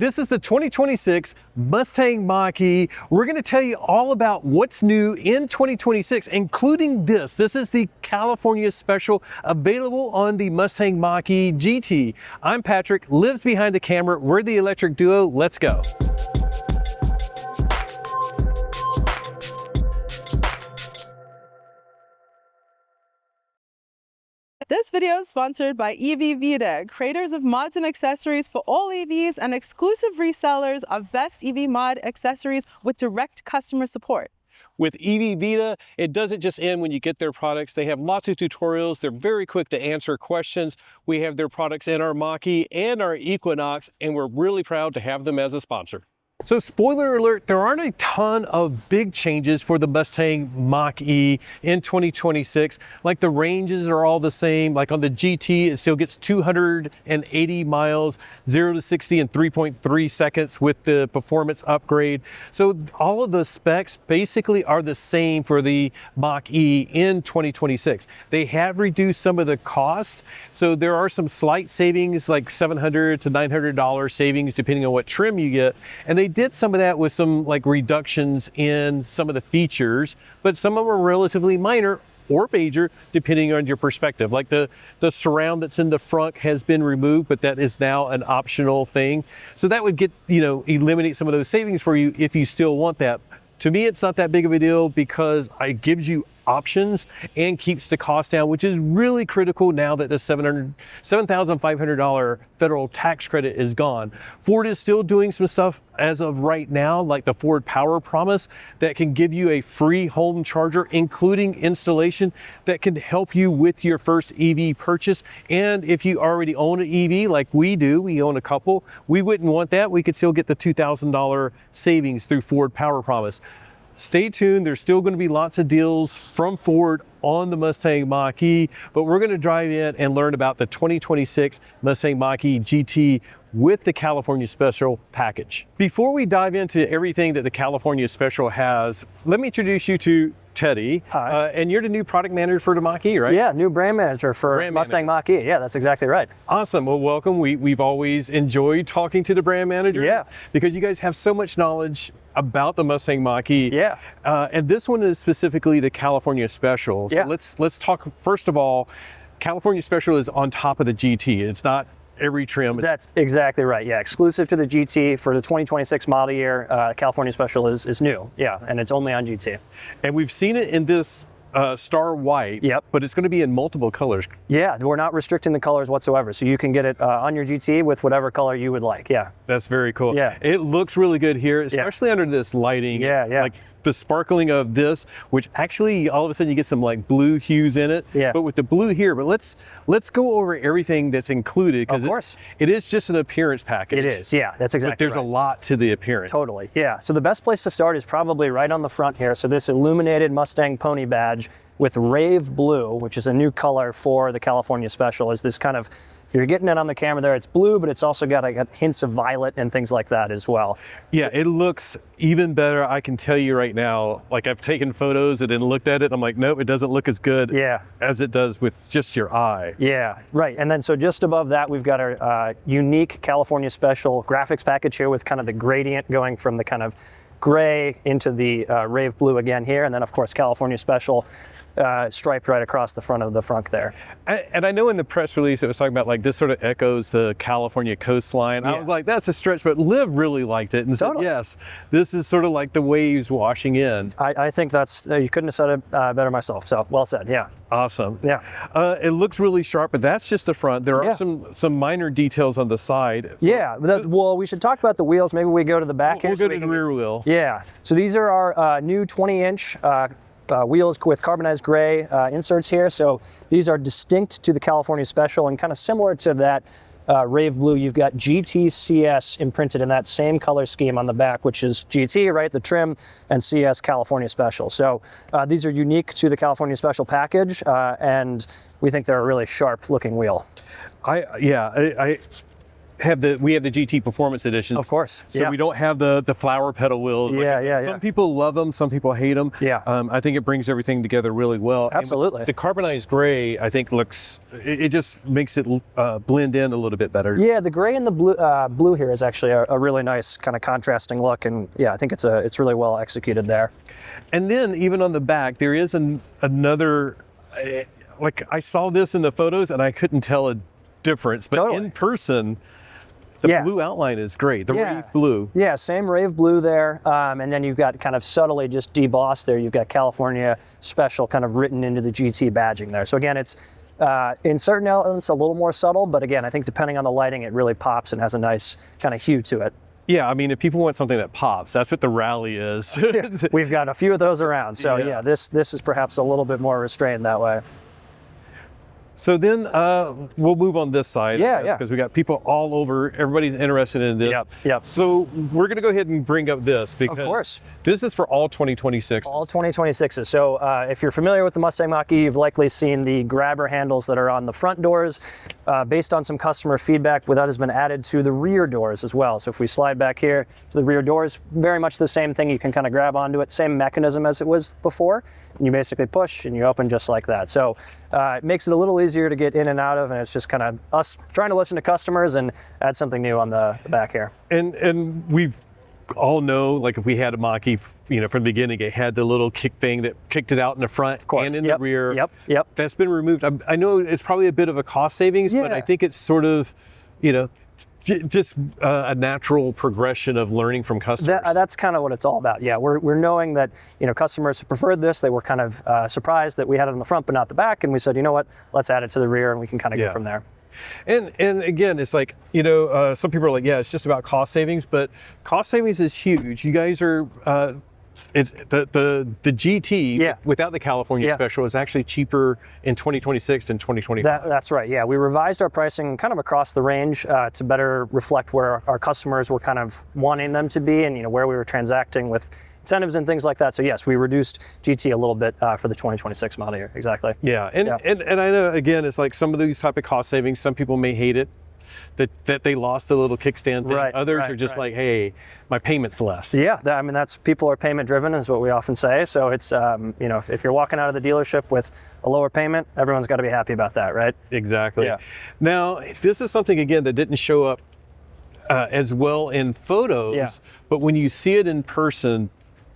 This is the 2026 Mustang Mach-E. We're going to tell you all about what's new in 2026, including this. This is the California Special, available on the Mustang Mach-E GT. I'm Patrick, lives behind the camera. We're the electric duo. Let's go. This video is sponsored by EV-Vita, creators of mods and accessories for all EVs and exclusive resellers of best EV mod accessories with direct customer support. With EV-Vita, it doesn't just end when you get their products. They have lots of tutorials. They're very quick to answer questions. We have their products in our Mach-E and our Equinox, and we're really proud to have them as a sponsor. So spoiler alert, there aren't a ton of big changes for the Mustang Mach-E in 2026. Like the ranges are all the same. Like on the GT, it still gets 280 miles, 0 to 60 in 3.3 seconds with the performance upgrade. So all of the specs basically are the same for the Mach-E in 2026. They have reduced some of the cost. So there are some slight savings, like $700 to $900 savings, depending on what trim you get. And they did some of that with some like reductions in some of the features, but some of them are relatively minor or major, depending on your perspective. Like the surround that's in the front has been removed, but that is now an optional thing. So that would get, eliminate some of those savings for you if you still want that. To me, it's not that big of a deal because it gives you options and keeps the cost down, which is really critical now that the $7,500 federal tax credit is gone. Ford is still doing some stuff as of right now, like the Ford Power Promise, that can give you a free home charger, including installation, that can help you with your first EV purchase. And if you already own an EV, like we do, we own a couple, we wouldn't want that. We could still get the $2,000 savings through Ford Power Promise. Stay tuned, there's still going to be lots of deals from Ford on the Mustang Mach-E, but we're going to drive in and learn about the 2026 Mustang Mach-E GT with the California Special package. Before we dive into everything that the California Special has, let me introduce you to Teddy. Hi. And you're the new product manager for the Mach-E, right? Yeah, new brand manager for Mustang Mach-E. Yeah, that's exactly right. Awesome. Well, welcome. We've always enjoyed talking to the brand managers. Yeah. Because you guys have so much knowledge about the Mustang Mach-E. Yeah. And this one is specifically the California Special. So yeah. let's talk, first of all, California Special is on top of the GT. It's not every trim. That's exactly right. Yeah, exclusive to the GT for the 2026 model year. California Special is new. Yeah, and it's only on GT. And we've seen it in this star white, yep. But it's going to be in multiple colors. Yeah, we're not restricting the colors whatsoever, so you can get it on your GT with whatever color you would like. Yeah, that's very cool. Yeah, it looks really good here, especially under this lighting. Yeah, yeah. Like the sparkling of this, which actually all of a sudden you get some like blue hues in it. Yeah. But with the blue here, but let's go over everything that's included, because of course it is just an appearance package. It is. Yeah, that's exactly. But there's a lot to the appearance. Totally. Yeah. So the best place to start is probably right on the front here. So this illuminated Mustang pony badge with rave blue, which is a new color for the California Special, is this kind of, if you're getting it on the camera there, it's blue, but it's also got like hints of violet and things like that as well. Yeah, so it looks even better. I can tell you right now, like I've taken photos and then looked at it, and I'm like, nope, it doesn't look as good as it does with just your eye. Yeah, right. And then so just above that, we've got our unique California Special graphics package here with kind of the gradient going from the kind of gray into the rave blue again here. And then of course, California Special striped right across the front of the frunk there. And I know in the press release it was talking about like this sort of echoes the California coastline. Yeah. I was like, that's a stretch, but Liv really liked it and totally. said, yes, this is sort of like the waves washing in. I think that's, you couldn't have said it better myself, so well said, yeah. Awesome. Yeah. It looks really sharp, but that's just the front. There are some minor details on the side. Yeah, well, we should talk about the wheels. Maybe we go to the back here. We'll go to the rear wheel. Yeah, so these are our new 20-inch wheels with carbonized gray inserts here. So these are distinct to the California Special and kind of similar to that rave blue. You've got GT-CS imprinted in that same color scheme on the back, which is GT, right, the trim, and CS California Special. So these are unique to the California Special package, and we think they're a really sharp looking wheel. have the GT Performance Edition. Of course. So we don't have the flower pedal wheels. Some people love them, some people hate them. Yeah. I think it brings everything together really well. Absolutely. And the carbonized gray, I think, it just makes it blend in a little bit better. Yeah, the gray and the blue here is actually a really nice kind of contrasting look, and yeah, I think it's really well executed there. And then even on the back, there is another. Like I saw this in the photos and I couldn't tell a difference, but in person, the blue outline is great. The Rave blue. Yeah, same Rave blue there, and then you've got kind of subtly just debossed there. You've got California Special kind of written into the GT badging there. So again, it's in certain elements a little more subtle, but again, I think depending on the lighting, it really pops and has a nice kind of hue to it. Yeah, I mean, if people want something that pops, that's what the Rally is. We've got a few of those around, so yeah, this is perhaps a little bit more restrained that way. So then we'll move on this side. Because we got people all over. Everybody's interested in this. Yep. So we're going to go ahead and bring up this because of course. This is for all 2026s. All 2026s. So if you're familiar with the Mustang Mach-E, you've likely seen the grabber handles that are on the front doors. Based on some customer feedback, that has been added to the rear doors as well. So if we slide back here to the rear doors, very much the same thing. You can kind of grab onto it, same mechanism as it was before. And you basically push and you open just like that. So it makes it a little easier to get in and out of, and it's just kind of us trying to listen to customers and add something new on the back here. And we've all know, like if we had a Mach-E, from the beginning, it had the little kick thing that kicked it out in the front and in the rear. Yep. That's been removed. I know it's probably a bit of a cost savings, but I think it's sort of, just a natural progression of learning from customers. That's kind of what it's all about. Yeah, we're knowing that customers preferred this. They were kind of surprised that we had it on the front but not the back, and we said, you know what, let's add it to the rear, and we can kind of go from there. And again, it's like, some people are like, it's just about cost savings, but cost savings is huge. You guys are, it's the GT without the California Special is actually cheaper in 2026 than 2025. That's right. Yeah, we revised our pricing kind of across the range to better reflect where our customers were kind of wanting them to be, and where we were transacting with incentives and things like that. So yes, we reduced GT a little bit for the 2026 model year. Exactly. Yeah, and I know, again, it's like some of these type of cost savings, some people may hate it, that they lost a little kickstand thing. Others are just like, hey, my payment's less. Yeah, that's people are payment driven is what we often say. So it's, if you're walking out of the dealership with a lower payment, everyone's got to be happy about that, right? Exactly. Yeah. Now, this is something, again, that didn't show up as well in photos, but when you see it in person,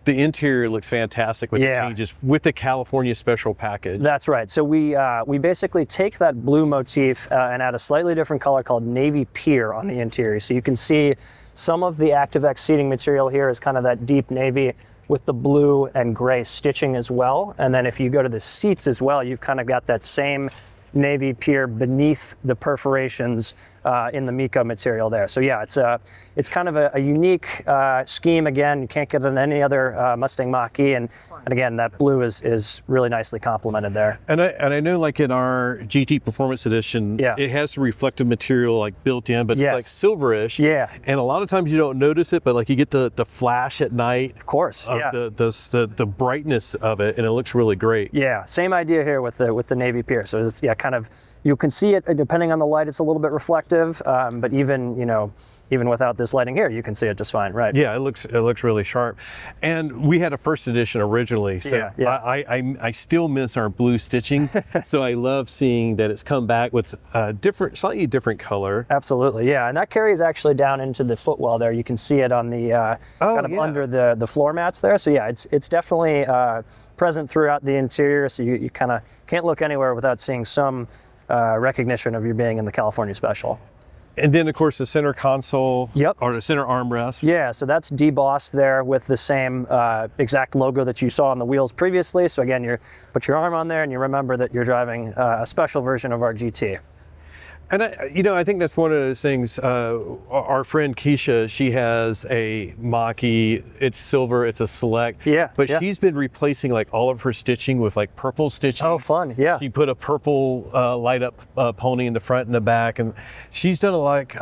the interior looks fantastic with the changes with the California Special package. That's right. So we basically take that blue motif and add a slightly different color called navy pier on the interior. So you can see some of the ActiveX seating material here is kind of that deep navy with the blue and gray stitching as well. And then if you go to the seats as well, you've kind of got that same navy pier beneath the perforations in the mica material there. So yeah, it's kind of a unique scheme. Again, you can't get it in any other Mustang Mach-E, and again, that blue is really nicely complemented there. And I know, like in our GT Performance Edition, it has the reflective material like built in, but it's like silverish. Yeah. And a lot of times you don't notice it, but like you get the flash at night. Of course. Of the brightness of it, and it looks really great. Yeah. Same idea here with the navy pier. So it's kind of, you can see it depending on the light. It's a little bit reflective, but even without this lighting here, you can see it just fine, right? Yeah, it looks really sharp. And we had a first edition originally, so I still miss our blue stitching. So I love seeing that it's come back with a slightly different color. Absolutely, yeah, and that carries actually down into the footwell there. You can see it on the under the floor mats there. So yeah, it's definitely present throughout the interior. So you kind of can't look anywhere without seeing some recognition of you being in the California Special. And then, of course, the center console or the center armrest. Yeah, so that's debossed there with the same exact logo that you saw on the wheels previously. So again, you put your arm on there and you remember that you're driving a special version of our GT. And I think that's one of those things. Our friend Keisha, she has a Mach-E. It's silver. It's a Select. Yeah. But she's been replacing like all of her stitching with like purple stitching. Oh, fun! Yeah. She put a purple light up pony in the front and the back, and she's done a lot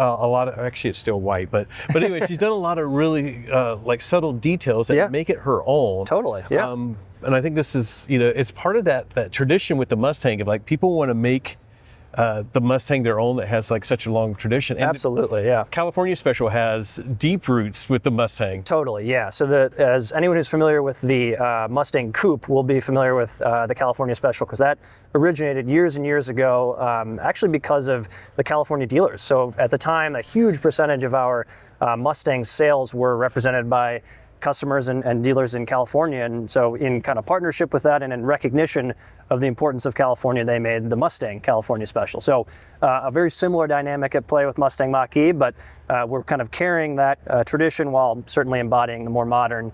of. Actually, it's still white, but anyway, she's done a lot of really like subtle details that make it her own. Totally. Yeah. And I think this is it's part of that tradition with the Mustang of like people want to make the Mustang their own that has like such a long tradition. And Absolutely, yeah. California Special has deep roots with the Mustang. Totally, yeah. So as anyone who's familiar with the Mustang Coupe will be familiar with the California Special, because that originated years and years ago, actually because of the California dealers. So at the time, a huge percentage of our Mustang sales were represented by customers and dealers in California. And so in kind of partnership with that and in recognition of the importance of California, they made the Mustang California Special. So a very similar dynamic at play with Mustang Mach-E, but we're kind of carrying that tradition while certainly embodying the more modern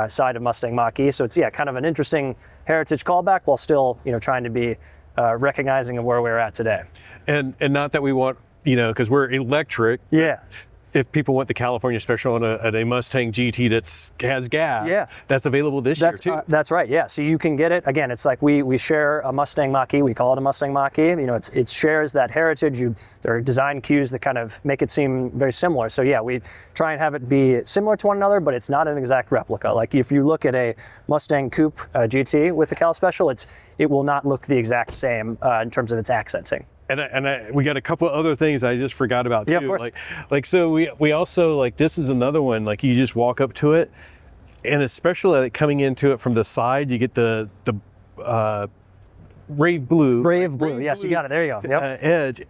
side of Mustang Mach-E. So it's, yeah, kind of an interesting heritage callback while still, trying to be recognizing of where we're at today. And not that we want, because we're electric. Yeah. If people want the California Special on a Mustang GT has gas, that's available this year too. That's right, yeah. So you can get it, again, it's like we share a Mustang Mach-E, we call it a Mustang Mach-E. It shares that heritage. There are design cues that kind of make it seem very similar. So yeah, we try and have it be similar to one another, but it's not an exact replica. Like if you look at a Mustang Coupe GT with the Cal Special, it will not look the exact same in terms of its accenting. And we got a couple of other things I just forgot about too. Yeah, of course. Like so we also, like, this is another one, like you just walk up to it, and especially like coming into it from the side, you get the Rave Blue. Rave Blue, yes, you got it, there you go. Yep. Edge.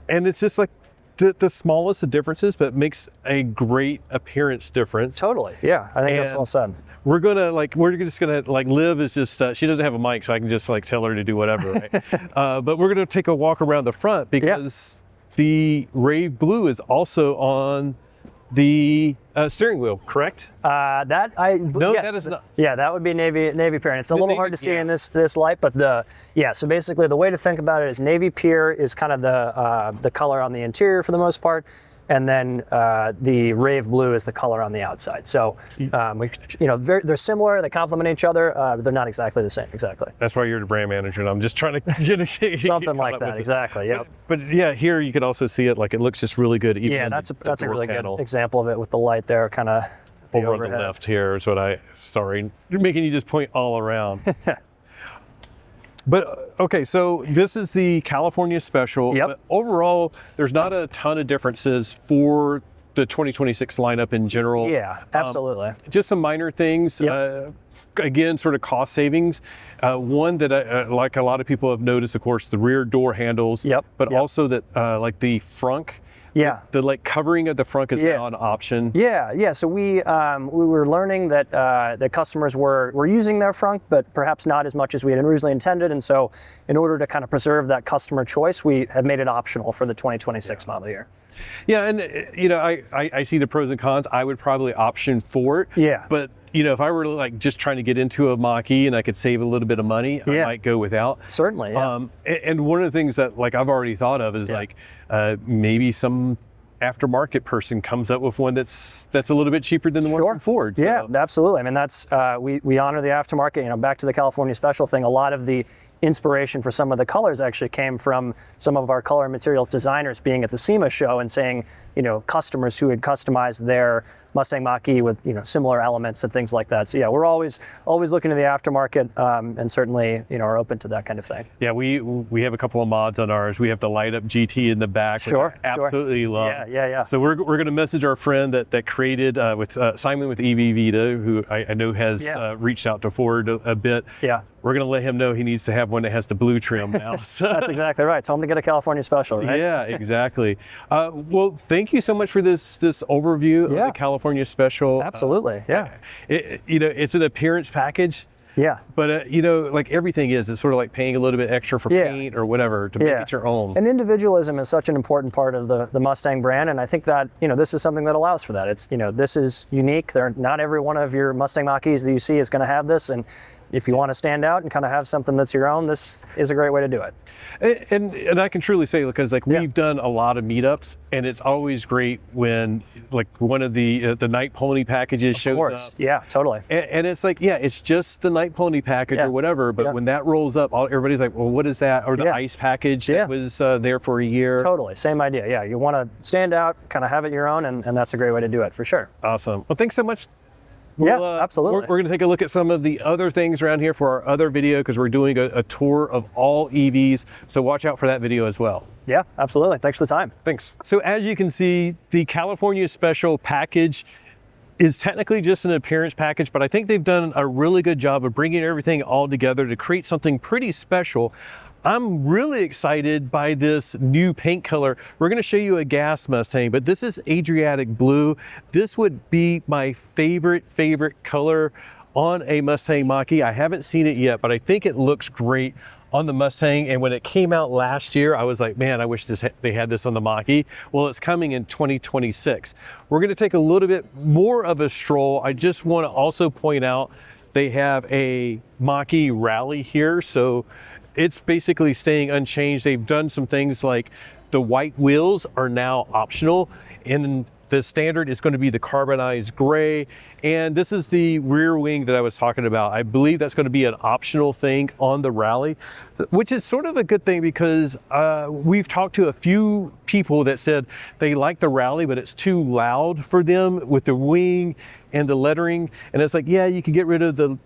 And it's just like the smallest of differences, but it makes a great appearance difference. Totally, yeah, I think that's well said. We're just gonna Liv is just, she doesn't have a mic, so I can just tell her to do whatever, right? But we're gonna take a walk around the front because the Rave Blue is also on the steering wheel, correct? Yes, that is not. Yeah, that would be Navy Pier. It's a little hard to see in this light, but so basically the way to think about it is Navy Pier is kind of the color on the interior for the most part, and then the Rave Blue is the color on the outside. So they're similar, they complement each other, but they're not exactly the same. Exactly. That's why you're the brand manager, and I'm just trying to get something like that. Exactly. Yeah. But yeah, here you can also see it, like it looks just really good. Even that's a really good example of it with the light there, kind of over on the left here is what sorry, you're making you just point all around. But okay, so this is the California Special. Yep. But overall, there's not a ton of differences for the 2026 lineup in general. Yeah, absolutely. Just some minor things. Yep. Again, sort of cost savings. One that like a lot of people have noticed, of course, the rear door handles. Yep. But also that like the frunk. Yeah. The covering of the frunk is now an option. Yeah. So we were learning that the customers were using their frunk, but perhaps not as much as we had originally intended. And so in order to kind of preserve that customer choice, we have made it optional for the 2026 model year. Yeah, and I see the pros and cons. I would probably option for it. Yeah. But if I were just trying to get into a Mach-E and I could save a little bit of money, I might go without. Certainly. Yeah. And one of the things that I've already thought of is maybe some aftermarket person comes up with one that's a little bit cheaper than the one from Ford. So. Yeah, absolutely. I mean, that's we honor the aftermarket. Back to the California Special thing, a lot of the inspiration for some of the colors actually came from some of our color and materials designers being at the SEMA show and saying, customers who had customized their Mustang Mach-E with similar elements and things like that. So yeah, we're always looking to the aftermarket and certainly are open to that kind of thing. Yeah, we have a couple of mods on ours. We have the light up GT in the back, which I absolutely love. Yeah. So we're going to message our friend that created with Simon with EV Vita, who I know has reached out to Ford a bit. Yeah. We're going to let him know he needs to have one that has the blue trim now. So. That's exactly right. Tell him to get a California Special, right? Yeah, exactly. Well, thank you so much for this overview of the California Special. Absolutely, it's an appearance package. Yeah. But, like everything is, it's sort of like paying a little bit extra for paint or whatever to make it your own. And individualism is such an important part of the Mustang brand. And I think that, this is something that allows for that. It's, this is unique. Not every one of your Mustang Mach-E's that you see is going to have this. And if you want to stand out and kind of have something that's your own, this is a great way to do it. And I can truly say, because we've done a lot of meetups, and it's always great when one of the Night Pony packages shows up. Yeah, totally. And it's it's just the Night Pony package or whatever, but when that rolls up, everybody's like, well, what is that? Or the ice package that was there for a year. Totally, same idea. Yeah, you want to stand out, kind of have it your own, and that's a great way to do it for sure. Awesome. Well, thanks so much. Yeah, absolutely. We're going to take a look at some of the other things around here for our other video because we're doing a tour of all EVs. So watch out for that video as well. Yeah, absolutely. Thanks for the time. Thanks. So as you can see, the California Special package is technically just an appearance package, but I think they've done a really good job of bringing everything all together to create something pretty special. I'm really excited by this new paint color. We're gonna show you a gas Mustang, but this is Adriatic Blue. This would be my favorite color on a Mustang Mach-E. I haven't seen it yet, but I think it looks great on the Mustang. And when it came out last year, I was like, man, I wish they had this on the Mach-E. Well, it's coming in 2026. We're gonna take a little bit more of a stroll. I just wanna also point out they have a Mach-E Rally here. So it's basically staying unchanged. They've done some things like the white wheels are now optional, and the standard is going to be the carbonized gray. And this is the rear wing that I was talking about. I believe that's going to be an optional thing on the Rally, which is sort of a good thing because we've talked to a few people that said they like the Rally, but it's too loud for them with the wing and the lettering. And it's like, yeah, you can get rid of the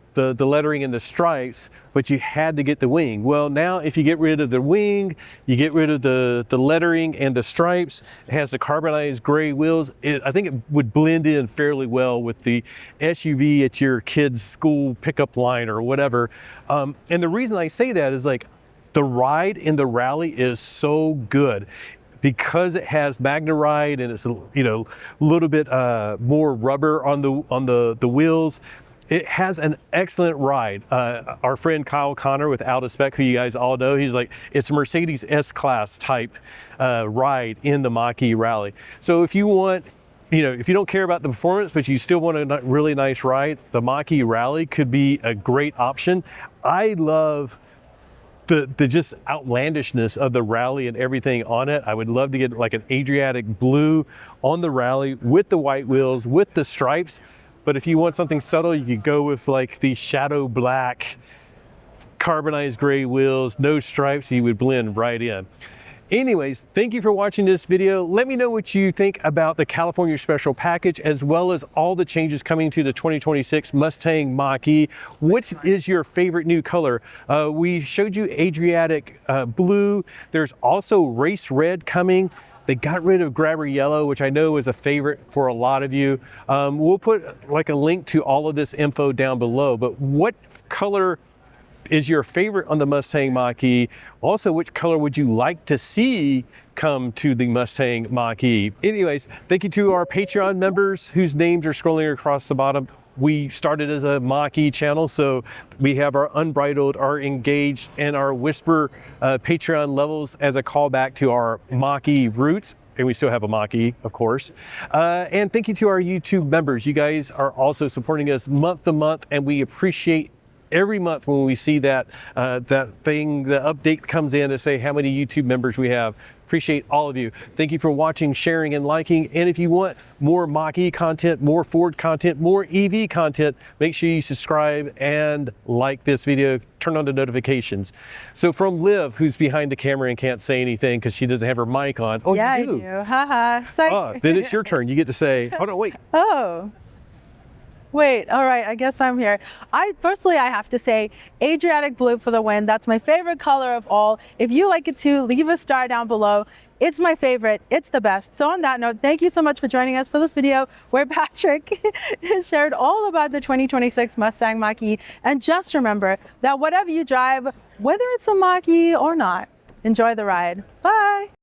lettering and the stripes, but you had to get the wing. Well, now if you get rid of the wing, you get rid of the lettering and the stripes, it has the carbonized gray wheels. I think it would blend in fairly well with the SUV at your kid's school pickup line or whatever. And the reason I say that is like the ride in the Rally is so good. Because it has MagneRide and it's a little bit more rubber on the wheels, it has an excellent ride. Our friend Kyle Connor with Out of Spec, who you guys all know, he's like, it's a Mercedes S-Class type ride in the Mach-E Rally. So if you want, if you don't care about the performance, but you still want a really nice ride, the Mach-E Rally could be a great option. I love the just outlandishness of the Rally and everything on it. I would love to get like an Adriatic Blue on the Rally with the white wheels, with the stripes. But if you want something subtle, you could go with like the shadow black, carbonized gray wheels, no stripes, you would blend right in. Anyways, thank you for watching this video. Let me know what you think about the California Special package, as well as all the changes coming to the 2026 Mustang Mach-E. Which is your favorite new color? We showed you Adriatic Blue. There's also Race Red coming. They got rid of Grabber Yellow, which I know is a favorite for a lot of you. We'll put like a link to all of this info down below, but what color is your favorite on the Mustang Mach-E? Also, which color would you like to see come to the Mustang Mach-E? Anyways, thank you to our Patreon members whose names are scrolling across the bottom. We started as a Mach-E channel, so we have our Unbridled, our Engaged, and our Whisper Patreon levels as a callback to our Mach-E roots. And we still have a Mach-E, of course. And thank you to our YouTube members. You guys are also supporting us month to month, and we appreciate every month when we see that the update comes in to say how many YouTube members we have. Appreciate all of you. Thank you for watching, sharing, and liking. And if you want more Mach-E content, more Ford content, more EV content, make sure you subscribe and like this video. Turn on the notifications. So from Liv, who's behind the camera and can't say anything because she doesn't have her mic on. Oh, yeah, you do. I do. Haha. Oh, then it's your turn. You get to say, hold on, wait. Oh. Wait, all right, I guess I'm here. Firstly, I have to say Adriatic Blue for the win. That's my favorite color of all. If you like it too, leave a star down below. It's my favorite, it's the best. So on that note, thank you so much for joining us for this video where Patrick shared all about the 2026 Mustang Mach-E. And just remember that whatever you drive, whether it's a Mach-E or not, enjoy the ride. Bye.